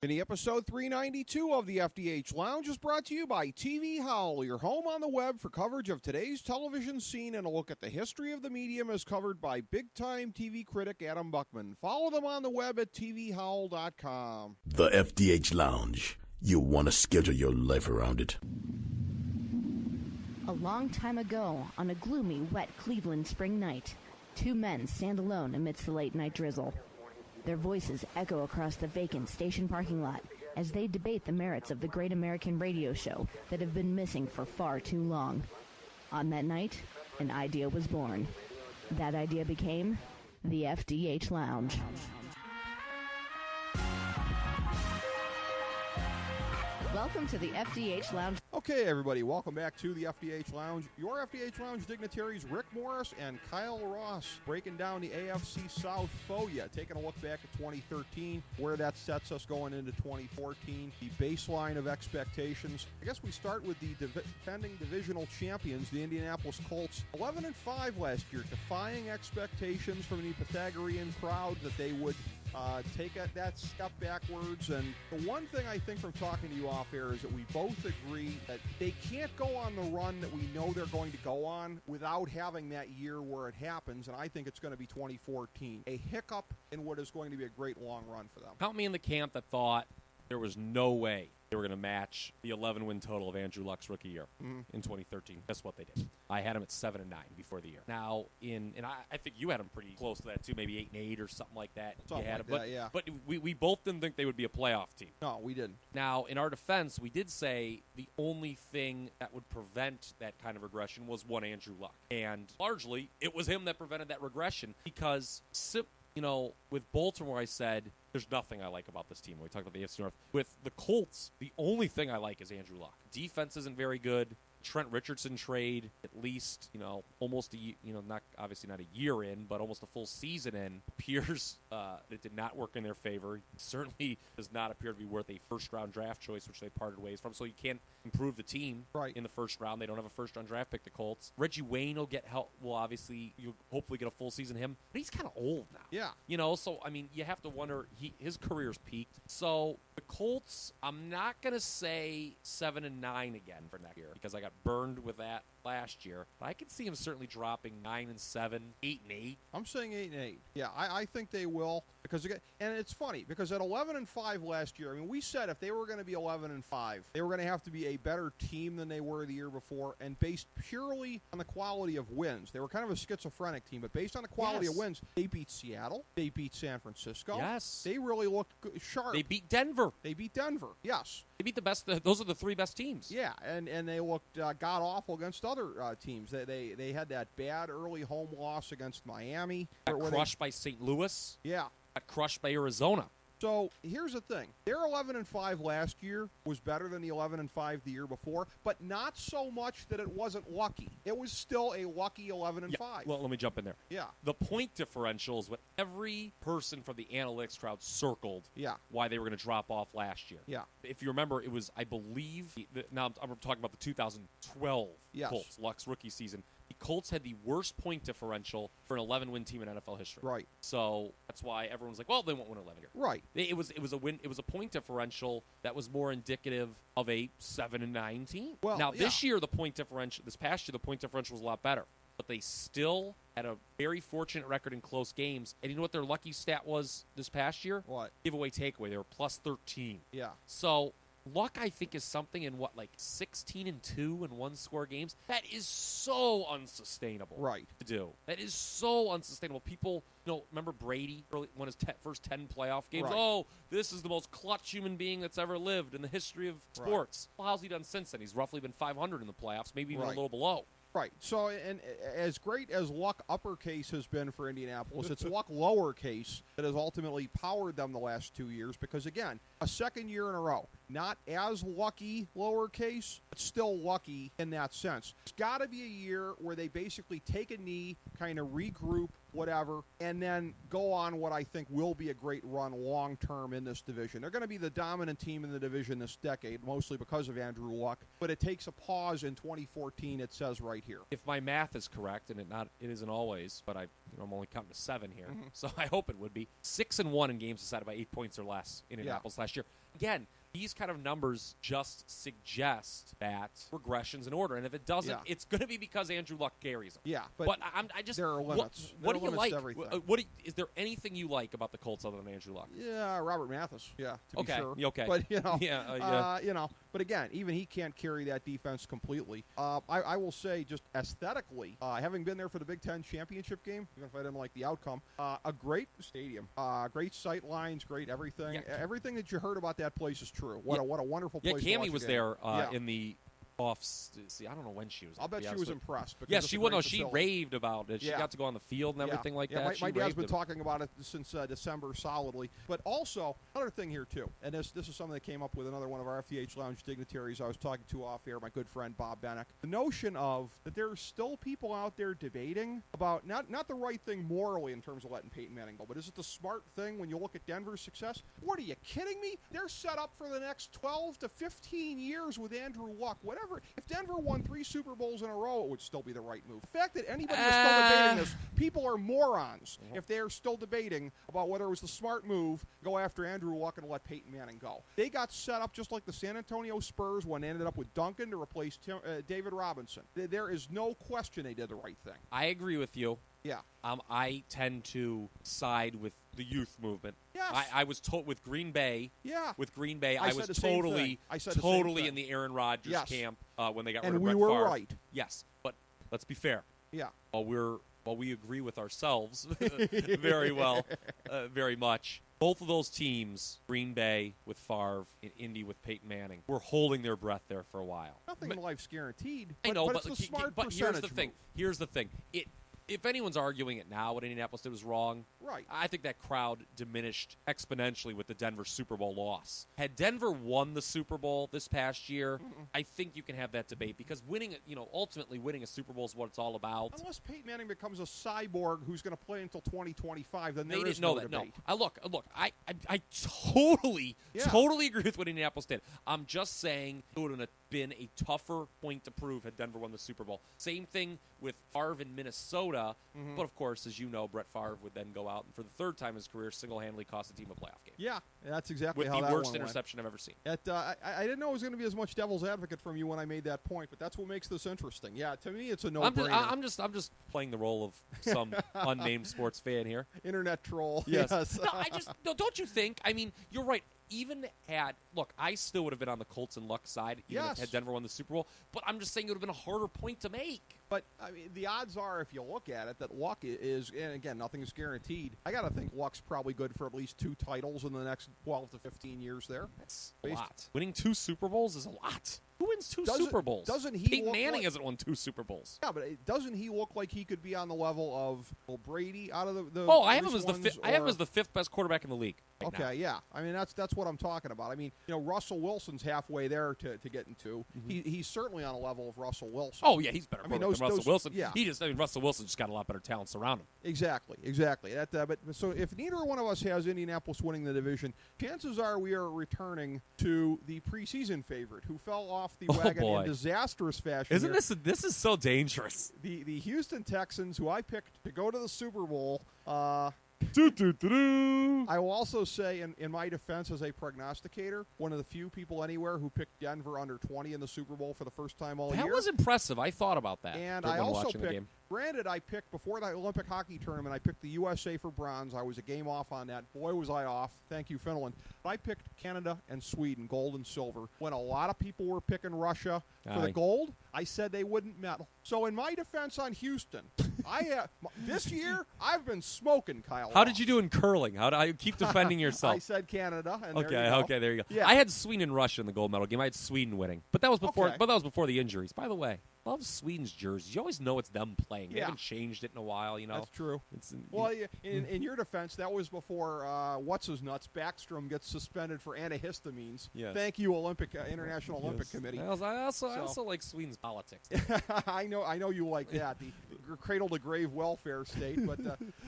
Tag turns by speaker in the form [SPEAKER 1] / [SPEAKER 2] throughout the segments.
[SPEAKER 1] Mini episode 392 of the FDH Lounge is brought to you by TV Howl, your home on the web for coverage of today's television scene and a look at the history of the medium as covered by big-time TV critic Adam Buckman. Follow them on the web at tvhowl.com.
[SPEAKER 2] The FDH Lounge. You want to schedule your life around it.
[SPEAKER 3] A long time ago, on a gloomy, wet Cleveland spring night, two men stand alone amidst the late-night drizzle. Their voices echo across the vacant station parking lot as they debate the merits of the great American radio show that have been missing for far too long. On that night, an idea was born. That idea became the FDH Lounge. Welcome to the FDH Lounge.
[SPEAKER 1] Okay, everybody, welcome back to the FDH Lounge. Your FDH Lounge dignitaries Rick Morris and Kyle Ross breaking down the AFC South for you, taking a look back at 2013, where that sets us going into 2014, the baseline of expectations. I guess we start with the defending divisional champions, the Indianapolis Colts, 11-5 last year, defying expectations from the Pythagorean crowd that they would take that step backwards. And the one thing I think from talking to you off air is that we both agree that they can't go on the run that we know they're going to go on without having that year where it happens, and I think it's going to be 2014. A hiccup in what is going to be a great long run for them.
[SPEAKER 4] Count me in the camp that thought there was no way they were going to match the 11-win total of Andrew Luck's rookie year in 2013. Guess what they did? I had him at 7-9 before the year. Now, I think you had him pretty close to that too, maybe 8-8 or something like that. But we both didn't think they would be a playoff team.
[SPEAKER 1] No, we didn't.
[SPEAKER 4] Now, in our defense, we did say the only thing that would prevent that kind of regression was one Andrew Luck. And largely, it was him that prevented that regression because with Baltimore, I said, there's nothing I like about this team. We talked about the AFC North. With the Colts, the only thing I like is Andrew Luck. Defense isn't very good. Trent Richardson trade, at least, almost not a year in, but almost a full season in, appears it did not work in their favor. It certainly does not appear to be worth a first-round draft choice, which they parted ways from. So you can't improve the team in the first round. They don't have a first-round draft pick, the Colts. Reggie Wayne will get help. Well, obviously, you'll hopefully get a full season him, but he's kind of old now.
[SPEAKER 1] Yeah.
[SPEAKER 4] So, you have to wonder, his career's peaked. So the Colts, I'm not going to say 7-9 again for next year because I got burned with that last year. But I can see him certainly dropping 9-7, 8-8.
[SPEAKER 1] I'm saying 8-8. Yeah, I think they will because again, and it's funny because at 11-5 last year, we said if they were going to be 11-5, they were going to have to be a better team than they were the year before, and based purely on the quality of wins. They were kind of a schizophrenic team, but based on the quality of wins, they beat Seattle, they beat San Francisco.
[SPEAKER 4] Yes,
[SPEAKER 1] they really looked sharp.
[SPEAKER 4] They beat Denver.
[SPEAKER 1] Yes.
[SPEAKER 4] They beat the best. Those are the three best teams.
[SPEAKER 1] Yeah, and they looked god-awful against other teams. They had that bad early home loss against Miami.
[SPEAKER 4] Got crushed by St. Louis.
[SPEAKER 1] Yeah.
[SPEAKER 4] Got crushed by Arizona.
[SPEAKER 1] So here's the thing. Their 11-5 last year was better than the 11-5 the year before, but not so much that it wasn't lucky. It was still a lucky 11-5.
[SPEAKER 4] Yeah. Well, let me jump in there.
[SPEAKER 1] Yeah.
[SPEAKER 4] The point differential is what every person from the analytics crowd circled why they were going to drop off last year.
[SPEAKER 1] Yeah.
[SPEAKER 4] If you remember, it was, I believe, now I'm talking about the 2012 Colts, Luck's rookie season. The Colts had the worst point differential for an 11-win team in NFL history.
[SPEAKER 1] Right.
[SPEAKER 4] So that's why everyone's like, well, they won't win 11 here.
[SPEAKER 1] Right.
[SPEAKER 4] It was a win. It was a point differential that was more indicative of a 7-9 team.
[SPEAKER 1] Well,
[SPEAKER 4] now this year, this past year, the point differential was a lot better. But they still had a very fortunate record in close games. And you know what their lucky stat was this past year?
[SPEAKER 1] What?
[SPEAKER 4] Giveaway takeaway. They were plus 13.
[SPEAKER 1] Yeah.
[SPEAKER 4] So Luck, I think, is something in 16-2 in one-score games. That is so unsustainable.
[SPEAKER 1] Right.
[SPEAKER 4] To do. That is so unsustainable. People, remember Brady won his first 10 playoff games?
[SPEAKER 1] Right.
[SPEAKER 4] Oh, this is the most clutch human being that's ever lived in the history of sports. Right. Well, how's he done since then? He's roughly been 500 in the playoffs, maybe even a little below.
[SPEAKER 1] Right. So, and as great as Luck uppercase has been for Indianapolis, it's Luck lowercase that has ultimately powered them the last 2 years because, again, a second year in a row. Not as lucky lowercase, but still lucky in that sense. It's got to be a year where they basically take a knee, kind of regroup, whatever, and then go on what I think will be a great run long-term in this division. They're going to be the dominant team in the division this decade, mostly because of Andrew Luck, but it takes a pause in 2014, it says right here.
[SPEAKER 4] If my math is correct, and it isn't always, but I'm only counting to 7 here, so I hope it would be. 6-1 in games decided by 8 points or less in Indianapolis last year. again, these kind of numbers just suggest that regression's in order, and if it doesn't, it's going to be because Andrew Luck carries them.
[SPEAKER 1] Yeah,
[SPEAKER 4] but I just
[SPEAKER 1] there are limits.
[SPEAKER 4] What do you like? Is there anything you like about the Colts other than Andrew Luck?
[SPEAKER 1] Yeah, Robert Mathis. Yeah, to be sure.
[SPEAKER 4] Okay.
[SPEAKER 1] But
[SPEAKER 4] yeah.
[SPEAKER 1] But again, even he can't carry that defense completely. I will say, just aesthetically, having been there for the Big Ten championship game, even if I didn't like the outcome, a great stadium, great sight lines, great everything. Yeah. Everything that you heard about that place is true. What a wonderful place.
[SPEAKER 4] Yeah, Cammie was there in the offs. See, I don't know when she was.
[SPEAKER 1] I'll bet she was impressed.
[SPEAKER 4] Yeah, she was. No, she raved about it. She got to go on the field and everything like that.
[SPEAKER 1] My dad's been talking about it since December solidly. But also, another thing here, too, and this is something that came up with another one of our FDH Lounge dignitaries I was talking to off air, my good friend Bob Bennick. The notion of that there's still people out there debating about not the right thing morally in terms of letting Peyton Manning go, but is it the smart thing when you look at Denver's success? What, are you kidding me? They're set up for the next 12 to 15 years with Andrew Luck. Whatever. If Denver won 3 Super Bowls in a row, it would still be the right move. The fact that anybody is still debating this, people are morons if they are still debating about whether it was the smart move to go after Andrew Luck and let Peyton Manning go. They got set up just like the San Antonio Spurs when they ended up with Duncan to replace David Robinson. There is no question they did the right thing.
[SPEAKER 4] I agree with you.
[SPEAKER 1] Yeah.
[SPEAKER 4] I tend to side with the youth movement.
[SPEAKER 1] Yes.
[SPEAKER 4] I was with Green Bay.
[SPEAKER 1] Yeah.
[SPEAKER 4] With Green Bay, I was totally in the Aaron Rodgers camp when they got rid of Brett Favre.
[SPEAKER 1] And we were right.
[SPEAKER 4] Yes, but let's be fair.
[SPEAKER 1] Yeah.
[SPEAKER 4] While we agree with ourselves very well, very much, both of those teams, Green Bay with Favre and Indy with Peyton Manning, were holding their breath there for a while.
[SPEAKER 1] Nothing in life's guaranteed.
[SPEAKER 4] I know,
[SPEAKER 1] but it's the smart
[SPEAKER 4] but here's the thing.
[SPEAKER 1] Move.
[SPEAKER 4] Here's the thing. If anyone's arguing it now, what Indianapolis did was wrong,
[SPEAKER 1] right?
[SPEAKER 4] I think that crowd diminished exponentially with the Denver Super Bowl loss. Had Denver won the Super Bowl this past year, I think you can have that debate because ultimately winning a Super Bowl is what it's all about.
[SPEAKER 1] Unless Peyton Manning becomes a cyborg who's going to play until 2025, then
[SPEAKER 4] they
[SPEAKER 1] there is
[SPEAKER 4] no
[SPEAKER 1] debate.
[SPEAKER 4] No, look. I totally agree with what Indianapolis did. I'm just saying it would have been a tougher point to prove had Denver won the Super Bowl. Same thing with Favre in Minnesota, but of course, as you know, Brett Favre would then go out and for the third time in his career single-handedly cost a team a playoff game.
[SPEAKER 1] Yeah, that's exactly
[SPEAKER 4] with
[SPEAKER 1] how that
[SPEAKER 4] the worst
[SPEAKER 1] one
[SPEAKER 4] interception I've ever seen.
[SPEAKER 1] I didn't know it was going to be as much devil's advocate from you when I made that point, but that's what makes this interesting. Yeah, to me, it's a no-brainer.
[SPEAKER 4] I'm just playing the role of some unnamed sports fan here.
[SPEAKER 1] Internet troll.
[SPEAKER 4] Yes. No, don't you think? I mean, you're right. Even I still would have been on the Colts and Luck side even if had Denver won the Super Bowl, but I'm just saying it would have been a harder point to make.
[SPEAKER 1] But, I mean, the odds are, if you look at it, that Luck is, and again, nothing's guaranteed. I got to think Luck's probably good for at least 2 titles in the next 12 to 15 years there.
[SPEAKER 4] That's a lot. Winning 2 Super Bowls is a lot. Who wins 2 Super Bowls?
[SPEAKER 1] Doesn't he?
[SPEAKER 4] Peyton Manning hasn't won 2 Super Bowls.
[SPEAKER 1] Yeah, but doesn't he look like he could be on the level of Brady out of the
[SPEAKER 4] I have him as the 5th best quarterback in the league.
[SPEAKER 1] Okay,
[SPEAKER 4] now.
[SPEAKER 1] Yeah. I mean, that's what I'm talking about. I mean, Russell Wilson's halfway there to get into. He's certainly on a level of Russell Wilson.
[SPEAKER 4] Oh yeah, he's better than Russell Wilson.
[SPEAKER 1] Yeah.
[SPEAKER 4] Russell Wilson just got a lot better talent surrounding him.
[SPEAKER 1] Exactly. But so if neither one of us has Indianapolis winning the division, chances are we are returning to the preseason favorite who fell off the wagon in disastrous fashion.
[SPEAKER 4] Isn't this is so dangerous?
[SPEAKER 1] The Houston Texans, who I picked to go to the Super Bowl. I will also say, in my defense as a prognosticator, one of the few people anywhere who picked Denver under 20 in the Super Bowl for the first time all year.
[SPEAKER 4] That was impressive. I thought about that.
[SPEAKER 1] And I also picked, granted, I picked, before the Olympic hockey tournament, I picked the USA for bronze. I was a game off on that. Boy, was I off. Thank you, Finland. But I picked Canada and Sweden, gold and silver. When a lot of people were picking Russia for the gold, I said they wouldn't medal. So in my defense on Houston, this year, I've been smoking, Kyle.
[SPEAKER 4] How did you do in curling? How do I keep defending yourself?
[SPEAKER 1] I said Canada. And
[SPEAKER 4] there you go. Yeah. I had Sweden and Russia in the gold medal game. I had Sweden winning, but that was before.
[SPEAKER 1] Okay.
[SPEAKER 4] But that was before the injuries. By the way, I love Sweden's jerseys. You always know it's them playing. They
[SPEAKER 1] Yeah.
[SPEAKER 4] haven't changed it in a while.
[SPEAKER 1] That's true. In your defense, that was before what's-his-nuts, Backstrom gets suspended for antihistamines.
[SPEAKER 4] Yes.
[SPEAKER 1] Thank you, International Olympic Committee.
[SPEAKER 4] I also like Sweden's politics.
[SPEAKER 1] I know you like that, the cradle-to-grave welfare state. But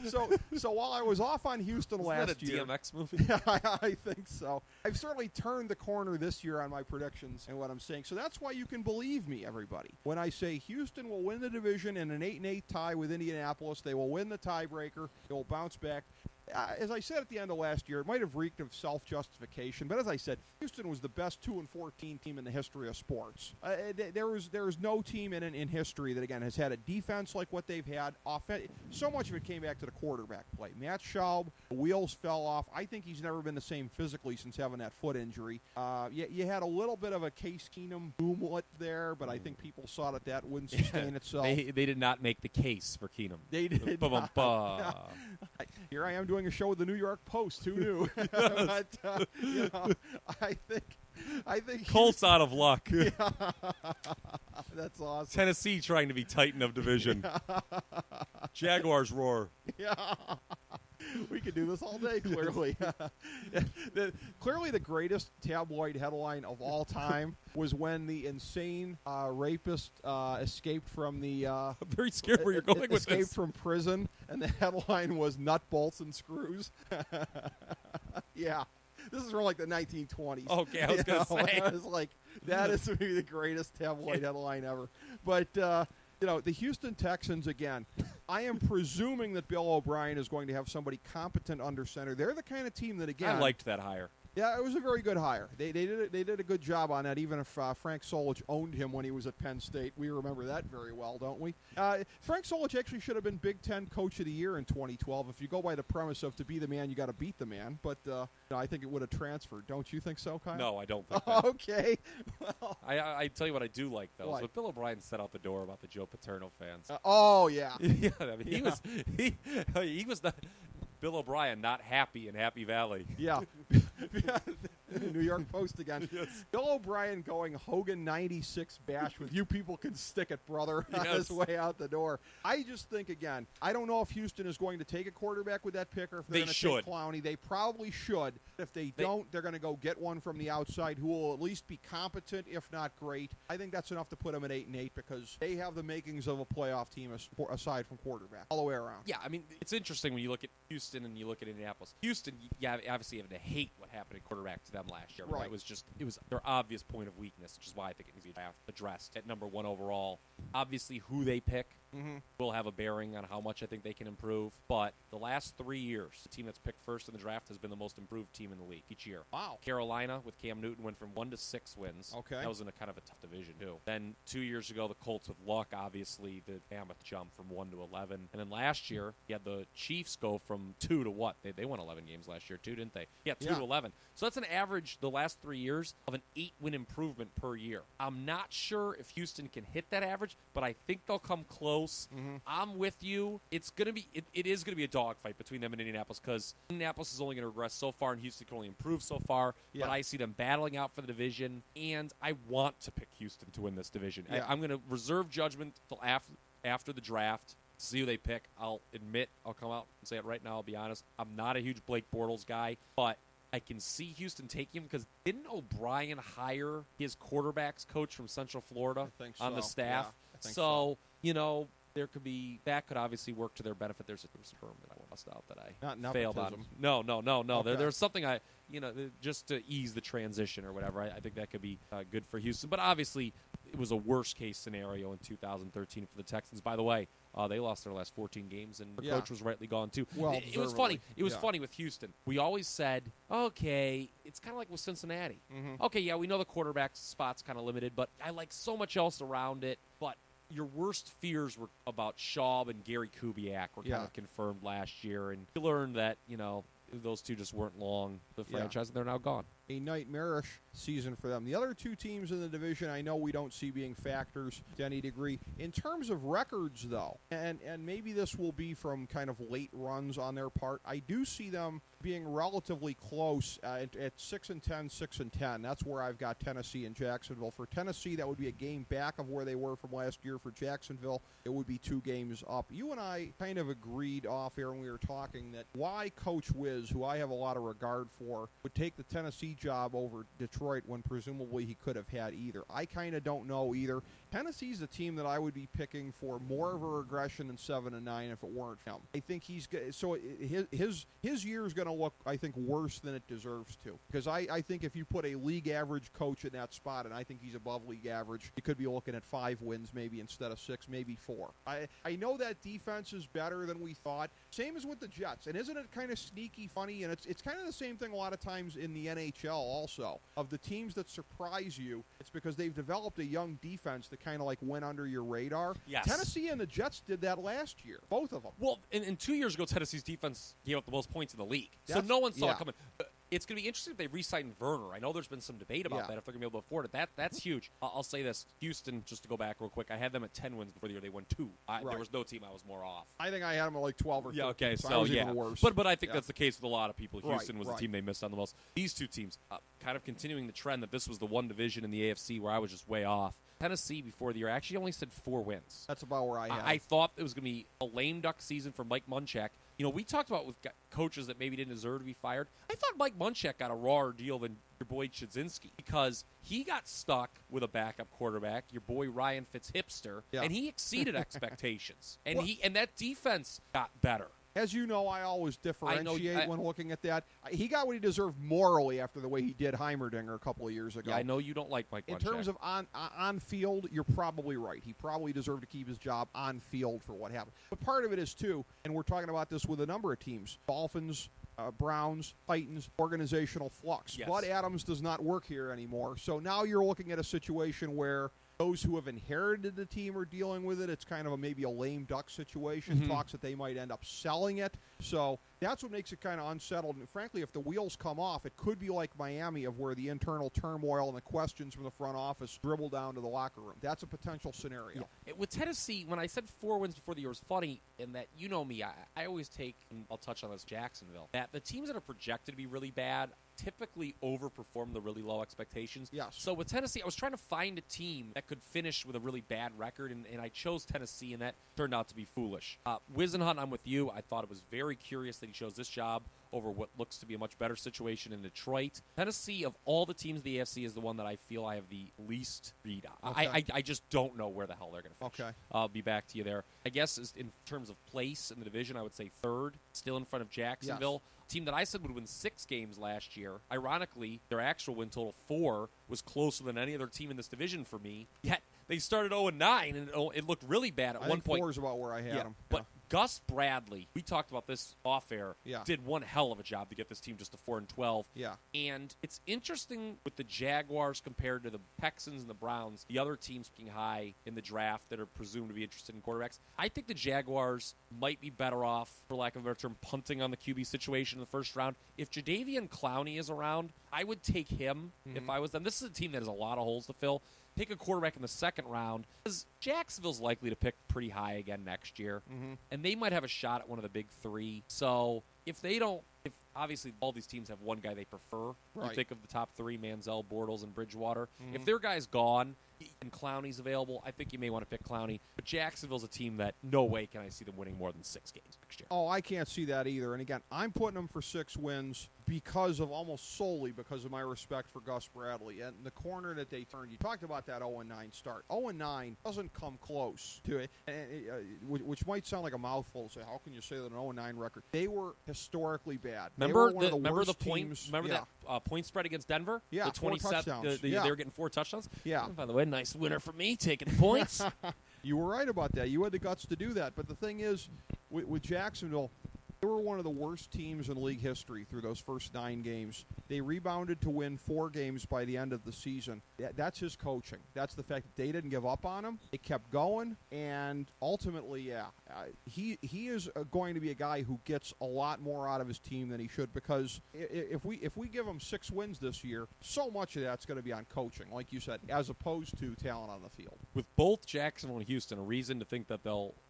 [SPEAKER 1] so while I was off on Houston last year,
[SPEAKER 4] Isn't that a DMX movie?
[SPEAKER 1] Yeah, I think so. I've certainly turned the corner this year on my predictions and what I'm saying. So that's why you can believe me, everybody. When I say Houston will win the division in an 8-8 tie with Indianapolis, they will win the tiebreaker. They will bounce back. as I said at the end of last year, it might have reeked of self-justification, but as I said, Houston was the best 2-14 team in the history of sports. There is no team in history that, again, has had a defense like what they've had. So much of it came back to the quarterback play. Matt Schaub, the wheels fell off. I think he's never been the same physically since having that foot injury. You had a little bit of a Case Keenum boomlet there, but I think people saw that wouldn't sustain itself.
[SPEAKER 4] They did not make the case for Keenum.
[SPEAKER 1] They did not. Here I am doing a show with the New York Post. Who knew? But, I think
[SPEAKER 4] Colts out of luck.
[SPEAKER 1] Yeah. That's awesome.
[SPEAKER 4] Tennessee trying to be Titan of division. Jaguars roar.
[SPEAKER 1] Yeah. We could do this all day, clearly. Clearly the greatest tabloid headline of all time was when the insane rapist escaped from the... I'm
[SPEAKER 4] very scared where you're going with this.
[SPEAKER 1] Escaped from prison, and the headline was Nut, Bolts, and Screws. Yeah. This is from like the 1920s.
[SPEAKER 4] Okay, I was going to say.
[SPEAKER 1] I was like, that is maybe the greatest tabloid headline ever. But, the Houston Texans, again, I am presuming that Bill O'Brien is going to have somebody competent under center. They're the kind of team that, again...
[SPEAKER 4] I liked that hire.
[SPEAKER 1] Yeah, it was a very good hire. They did a good job on that, even if Frank Solich owned him when he was at Penn State. We remember that very well, don't we? Frank Solich actually should have been Big Ten Coach of the Year in 2012 if you go by the premise of to be the man, you got to beat the man. But I think it would have transferred. Don't you think so, Kyle?
[SPEAKER 4] No, I don't think that.
[SPEAKER 1] Okay. Well,
[SPEAKER 4] I tell you what I do like, though, is
[SPEAKER 1] what?
[SPEAKER 4] what Bill O'Brien said out the door about the Joe Paterno fans.
[SPEAKER 1] Oh, yeah.
[SPEAKER 4] Yeah, I mean, he was not... Bill O'Brien, not happy in Happy Valley.
[SPEAKER 1] Yeah. New York Post again. Yes. Bill O'Brien going Hogan 96 bash with you people can stick it, brother, on his way out the door. I just think, again, I don't know if Houston is going to take a quarterback with that pick or if they're going to take Clowney. They probably should. If they don't, they're going to go get one from the outside who will at least be competent, if not great. I think that's enough to put them at 8-8 because they have the makings of a playoff team aside from quarterback, all the way around.
[SPEAKER 4] Yeah, I mean, it's interesting when you look at Houston and you look at Indianapolis. Houston, obviously have to hate what happened at quarterback to them last year.
[SPEAKER 1] Right.
[SPEAKER 4] It was their obvious point of weakness, which is why I think it needs to be addressed at number 1 overall. Obviously, who they pick will have a bearing on how much I think they can improve. But the last 3 years, the team that's picked first in the draft has been the most improved team in the league each year.
[SPEAKER 1] Wow.
[SPEAKER 4] Carolina with Cam Newton went from 1 to 6 wins.
[SPEAKER 1] Okay.
[SPEAKER 4] That was in a kind of a tough division, too. Then 2 years ago, the Colts with luck, obviously, the mammoth jump from 1 to 11. And then last year, you had the Chiefs go from 2 to what? They won 11 games last year, too, didn't they? Yeah, 2 to 11. So that's an average the last 3 years of an 8-win improvement per year. I'm not sure if Houston can hit that average, but I think they'll come close. I'm with you. It is going to be a dogfight between them and Indianapolis because Indianapolis is only going to regress so far and Houston can only improve so far. Yeah. But I see them battling out for the division, and I want to pick Houston to win this division. Yeah. I'm going to reserve judgment until after the draft. See who they pick. I'll come out and say it right now. I'll be honest. I'm not a huge Blake Bortles guy, but I can see Houston taking him because didn't O'Brien hire his quarterbacks coach from Central Florida on the staff?
[SPEAKER 1] Yeah, so.
[SPEAKER 4] There could be that could obviously work to their benefit. There's a term that I lost out that I failed on. No. Okay. There's something just to ease the transition or whatever. I think that could be good for Houston. But obviously, it was a worst case scenario in 2013 for the Texans. By the way, they lost their last 14 games, and the coach was rightly gone too.
[SPEAKER 1] Well,
[SPEAKER 4] it was funny. It was funny with Houston. We always said, okay, it's kind of like with Cincinnati. Okay, yeah, we know the quarterback spot's kind of limited, but I like so much else around it. But your worst fears were about Schaub and Gary Kubiak were kind of confirmed last year, and you learned that those two just weren't long the franchise, and they're now gone.
[SPEAKER 1] A nightmarish season for them. The other two teams in the division I know we don't see being factors to any degree. In terms of records, though, and maybe this will be from kind of late runs on their part, I do see them being relatively close at 6-10, 6-10. That's where I've got Tennessee and Jacksonville. For Tennessee, that would be a game back of where they were from last year. For Jacksonville, it would be 2 games up. You and I kind of agreed off air when we were talking that why Coach Wiz, who I have a lot of regard for, would take the Tennessee OC job over Detroit when presumably he could have had either. I kind of don't know either. Tennessee's a team that I would be picking for more of a regression than 7-9 if it weren't him. I think his year is going to look, I think, worse than it deserves to. Because I think if you put a league average coach in that spot, and I think he's above league average, you could be looking at 5 wins maybe instead of 6, maybe 4. I know that defense is better than we thought. Same as with the Jets. And isn't it kind of sneaky funny? And it's kind of the same thing a lot of times in the NHL also. Of the teams that surprise you, it's because they've developed a young defense that kind of like went under your radar.
[SPEAKER 4] Yes.
[SPEAKER 1] Tennessee and the Jets did that last year, both of them.
[SPEAKER 4] Well, and 2 years ago, Tennessee's defense gave up the most points in the league. So no one saw it coming. It's going to be interesting if they re-sign Werner. I know there's been some debate about that, if they're going to be able to afford it. That's huge. I'll say this. Houston, just to go back real quick, I had them at 10 wins before the year. They won 2. There was no team I was more off.
[SPEAKER 1] I think I had them at like 12 or 13.
[SPEAKER 4] Yeah, okay,
[SPEAKER 1] so I was even worse.
[SPEAKER 4] But I think that's the case with a lot of people. Houston was the team they missed on the most. These two teams, kind of continuing the trend that this was the one division in the AFC where I was just way off. Tennessee before the year, I actually only said 4 wins.
[SPEAKER 1] That's about where I had
[SPEAKER 4] I thought it was going to be a lame duck season for Mike Munchak. You know, we talked about with coaches that maybe didn't deserve to be fired. I thought Mike Munchak got a rawer deal than your boy Chudzinski because he got stuck with a backup quarterback, your boy Ryan Fitzhipster, and he exceeded expectations. And and that defense got better.
[SPEAKER 1] As you know, I always differentiate when looking at that. He got what he deserved morally after the way he did Heimerdinger a couple of years ago.
[SPEAKER 4] Yeah, I know you don't like Mike Munchak.
[SPEAKER 1] In terms of on field, you're probably right. He probably deserved to keep his job on field for what happened. But part of it is, too, and we're talking about this with a number of teams, Dolphins, Browns, Titans, organizational flux.
[SPEAKER 4] Yes.
[SPEAKER 1] Bud Adams does not work here anymore. So now you're looking at a situation where those who have inherited the team are dealing with it. It's kind of maybe a lame duck situation. Talks that they might end up selling it. So that's what makes it kind of unsettled. And frankly, if the wheels come off, it could be like Miami, of where the internal turmoil and the questions from the front office dribble down to the locker room. That's a potential scenario.
[SPEAKER 4] Yeah. With Tennessee, when I said 4 wins before the year was funny, in that, you know me, I always take, and I'll touch on this, Jacksonville, that the teams that are projected to be really bad typically overperform the really low expectations.
[SPEAKER 1] Yes.
[SPEAKER 4] So with Tennessee, I was trying to find a team that could finish with a really bad record, and I chose Tennessee, and that turned out to be foolish. Wisenhunt, I'm with you. I thought it was very curious that he chose this job over what looks to be a much better situation in Detroit. Tennessee, of all the teams in the AFC, is the one that I feel I have the least read on.
[SPEAKER 1] Okay.
[SPEAKER 4] I just don't know where the hell they're going to finish.
[SPEAKER 1] Okay.
[SPEAKER 4] I'll be back to you there. I guess in terms of place in the division, I would say 3rd, still in front of Jacksonville. Yes. Team that I said would win 6 games last year. Ironically, their actual win total 4 was closer than any other team in this division for me. Yet they started 0-9, and it looked really bad at one point.
[SPEAKER 1] 4 is about where I had them.
[SPEAKER 4] But Gus Bradley, we talked about this off air,
[SPEAKER 1] Yeah.
[SPEAKER 4] did one hell of a job to get this team just to 4-12.
[SPEAKER 1] Yeah.
[SPEAKER 4] And it's interesting with the Jaguars compared to the Texans and the Browns, the other teams picking high in the draft that are presumed to be interested in quarterbacks. I think the Jaguars might be better off, for lack of a better term, punting on the QB situation in the first round. If Jadeveon Clowney is around, I would take him if I was them. This is a team that has a lot of holes to fill. Take a quarterback in the second round, because Jacksonville's likely to pick pretty high again next year, and they might have a shot at one of the big 3. So if obviously all these teams have one guy they prefer, you think of the top 3, Manziel, Bortles, and Bridgewater. If their guy's gone and Clowney's available, I think you may want to pick Clowney. But Jacksonville's a team that no way can I see them winning more than 6 games next year.
[SPEAKER 1] Oh, I can't see that either. And again, I'm putting them for 6 wins almost solely because of my respect for Gus Bradley and the corner that they turned. You talked about that 0-9 start. 0-9 doesn't come close to it, which might sound like a mouthful to say, how can you say that an 0-9 record? They were historically bad.
[SPEAKER 4] Remember the point spread against Denver?
[SPEAKER 1] Yeah,
[SPEAKER 4] the
[SPEAKER 1] 27.
[SPEAKER 4] 4 touchdowns. They were getting 4 touchdowns.
[SPEAKER 1] Yeah.
[SPEAKER 4] By the way, nice winner for me, taking points.
[SPEAKER 1] You were right about that. You had the guts to do that. But the thing is, with Jacksonville, they were one of the worst teams in league history through those first 9 games. They rebounded to win 4 games by the end of the season. That's his coaching. That's the fact that they didn't give up on him. They kept going, and ultimately, he is going to be a guy who gets a lot more out of his team than he should, because if we give him 6 wins this year, so much of that's going to be on coaching, like you said, as opposed to talent on the field.
[SPEAKER 4] With both Jacksonville and Houston, a reason to think that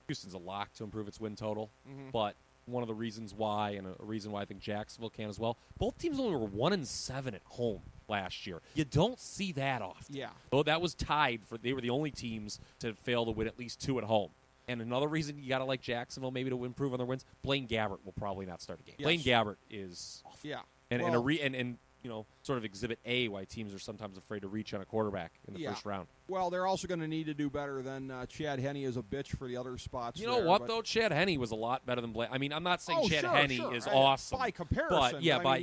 [SPEAKER 4] Houston's a lock to improve its win total, but one of the reasons why, and a reason why I think Jacksonville can as well. Both teams only were 1-7 at home last year. You don't see that often.
[SPEAKER 1] Yeah.
[SPEAKER 4] Though that was tied for, they were the only teams to fail to win at least 2 at home. And another reason you got to like Jacksonville maybe to improve on their wins, Blaine Gabbert will probably not start a game.
[SPEAKER 1] Yes.
[SPEAKER 4] Blaine Gabbert is awful.
[SPEAKER 1] Yeah.
[SPEAKER 4] And sort of exhibit A why teams are sometimes afraid to reach on a quarterback in the first round.
[SPEAKER 1] Well, they're also going to need to do better than Chad Henne is a bitch for the other spots.
[SPEAKER 4] You know what, though? Chad Henne was a lot better than Blaine. I mean, I'm not saying Chad Henne is awesome.
[SPEAKER 1] By comparison.
[SPEAKER 4] But,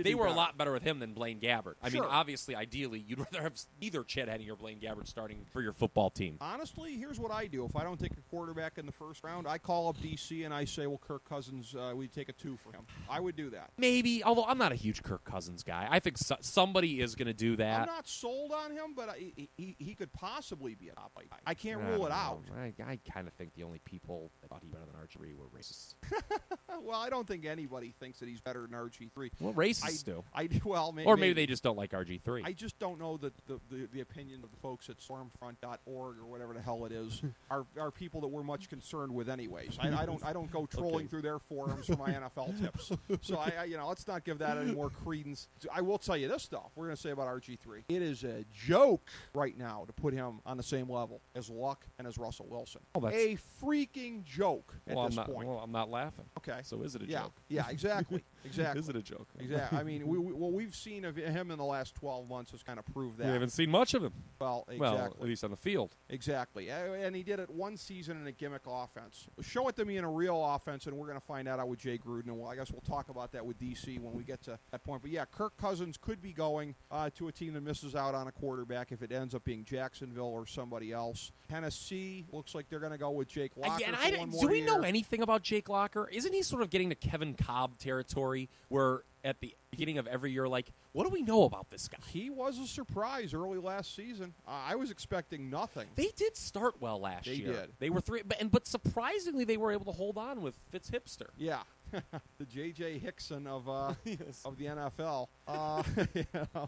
[SPEAKER 4] they were a lot better with him than Blaine Gabbert. I mean, obviously, ideally, you'd rather have either Chad Henne or Blaine Gabbert starting for your football team.
[SPEAKER 1] Honestly, here's what I do. If I don't take a quarterback in the first round, I call up DC and I say, well, Kirk Cousins, we take a 2 for him. I would do that.
[SPEAKER 4] Maybe, although I'm not a huge Kirk Cousins guy. I think somebody is going to do that.
[SPEAKER 1] I'm not sold on him, but he could possibly be a top guy. I can't rule it out.
[SPEAKER 4] I kind of think the only people that thought he was better than RG3 were racists.
[SPEAKER 1] Well, I don't think anybody thinks that he's better than RG3.
[SPEAKER 4] Well, racists do.
[SPEAKER 1] Maybe
[SPEAKER 4] they just don't like RG3.
[SPEAKER 1] I just don't know that the opinion of the folks at stormfront.org or whatever the hell it is are people that we're much concerned with anyways. I don't go trolling through their forums for my NFL tips. So let's not give that any more credence. I will tell you this stuff we're going to say about RG3. It is a joke right now to put him on the same level as Luck and as Russell Wilson. A freaking joke at this point.
[SPEAKER 4] Well, I'm not laughing.
[SPEAKER 1] Okay.
[SPEAKER 4] So is it a joke?
[SPEAKER 1] Yeah, exactly. Exactly.
[SPEAKER 4] Is it a joke?
[SPEAKER 1] Exactly. I mean, what we've seen of him in the last 12 months has kind of proved that.
[SPEAKER 4] We haven't seen much of him.
[SPEAKER 1] Well, exactly.
[SPEAKER 4] Well, at least on the field.
[SPEAKER 1] Exactly. And he did it one season in a gimmick offense. Show it to me in a real offense, and we're going to find out with Jay Gruden. And I guess we'll talk about that with DC when we get to that point. But, yeah, Kirk Cousins could be going to a team that misses out on a quarterback if it ends up being Jacksonville or somebody else. Tennessee looks like they're going to go with Jake Locker for one more
[SPEAKER 4] Do we
[SPEAKER 1] year.
[SPEAKER 4] know anything about Jake Locker? Isn't he sort of getting to Kevin Cobb territory where at the beginning of every year, like, what do we know about this guy?
[SPEAKER 1] He was a surprise early last season. I was expecting nothing.
[SPEAKER 4] They did start well last year.
[SPEAKER 1] They did.
[SPEAKER 4] They were 3, but surprisingly, they were able to hold on with Fitz Hipster.
[SPEAKER 1] Yeah. The J.J. Hickson of
[SPEAKER 4] yes.
[SPEAKER 1] of the NFL.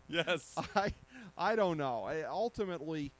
[SPEAKER 4] Yes.
[SPEAKER 1] I don't know. Ultimately,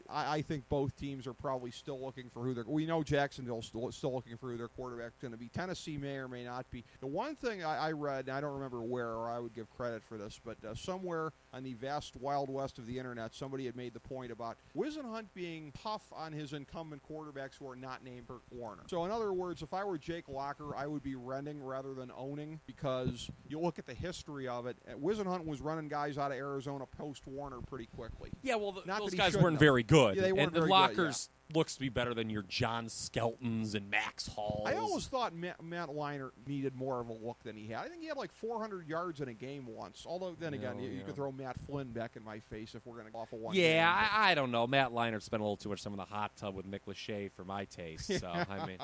[SPEAKER 1] I think both teams are probably still looking for who they're. We know Jacksonville's still looking for who their quarterback's going to be. Tennessee may or may not be. The one thing I read, and I don't remember where, or I would give credit for this, but somewhere on the vast wild west of the internet, somebody had made the point about Whisenhunt being tough on his incumbent quarterbacks who are not named Kurt Warner. So in other words, if I were Jake Locker, I would be renting rather than owning, because you look at the history of it. Whisenhunt was running guys out of Arizona post-Warner pretty quickly.
[SPEAKER 4] Yeah, well,
[SPEAKER 1] Not
[SPEAKER 4] those
[SPEAKER 1] that he
[SPEAKER 4] guys
[SPEAKER 1] shouldn't
[SPEAKER 4] weren't
[SPEAKER 1] have.
[SPEAKER 4] very good.
[SPEAKER 1] Yeah, they weren't
[SPEAKER 4] and
[SPEAKER 1] very
[SPEAKER 4] Locker's looks to be better than your John Skeltons and Max Halls.
[SPEAKER 1] I always thought Matt Leinart needed more of a look than he had. I think he had like 400 yards in a game once. Although, then again, you could throw Matt Flynn back in my face if we're going to go off of one game.
[SPEAKER 4] Yeah, I don't know. Matt Leinart spent a little too much time in the hot tub with Mick Lachey for my taste. So, I mean,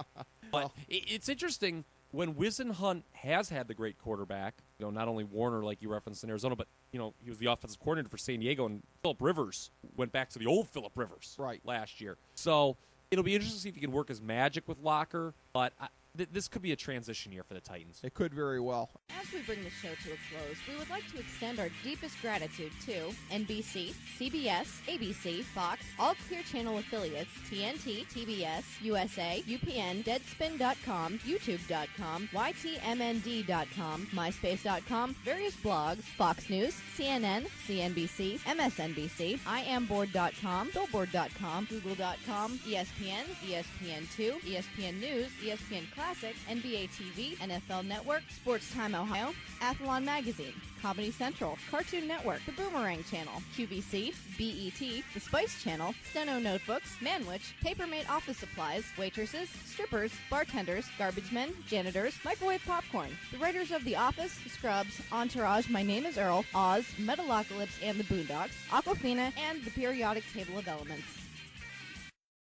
[SPEAKER 4] but it's interesting. When Whisenhunt has had the great quarterback, not only Warner, like you referenced in Arizona, but, he was the offensive coordinator for San Diego, and Phillip Rivers went back to the old Phillip Rivers last year. So it'll be interesting to see if he can work his magic with Locker, but this could be a transition year for the Titans.
[SPEAKER 1] It could very well.
[SPEAKER 5] As we bring the show to a close, we would like to extend our deepest gratitude to NBC, CBS, ABC, Fox, all Clear Channel affiliates, TNT, TBS, USA, UPN, Deadspin.com, YouTube.com, YTMND.com, MySpace.com, various blogs, Fox News, CNN, CNBC, MSNBC, IamBoard.com, Billboard.com, Google.com, ESPN, ESPN2, ESPN News, ESPN Classic, NBA TV, NFL Network, Sports Time Ohio, Athlon Magazine, Comedy Central, Cartoon Network, The Boomerang Channel, QVC, BET, The Spice Channel, Steno Notebooks, Manwich, Papermate Office Supplies, waitresses, strippers, bartenders, garbage men, janitors, microwave popcorn, the writers of The Office, Scrubs, Entourage, My Name is Earl, Oz, Metalocalypse and the Boondocks, Aquafina, and the periodic table of elements.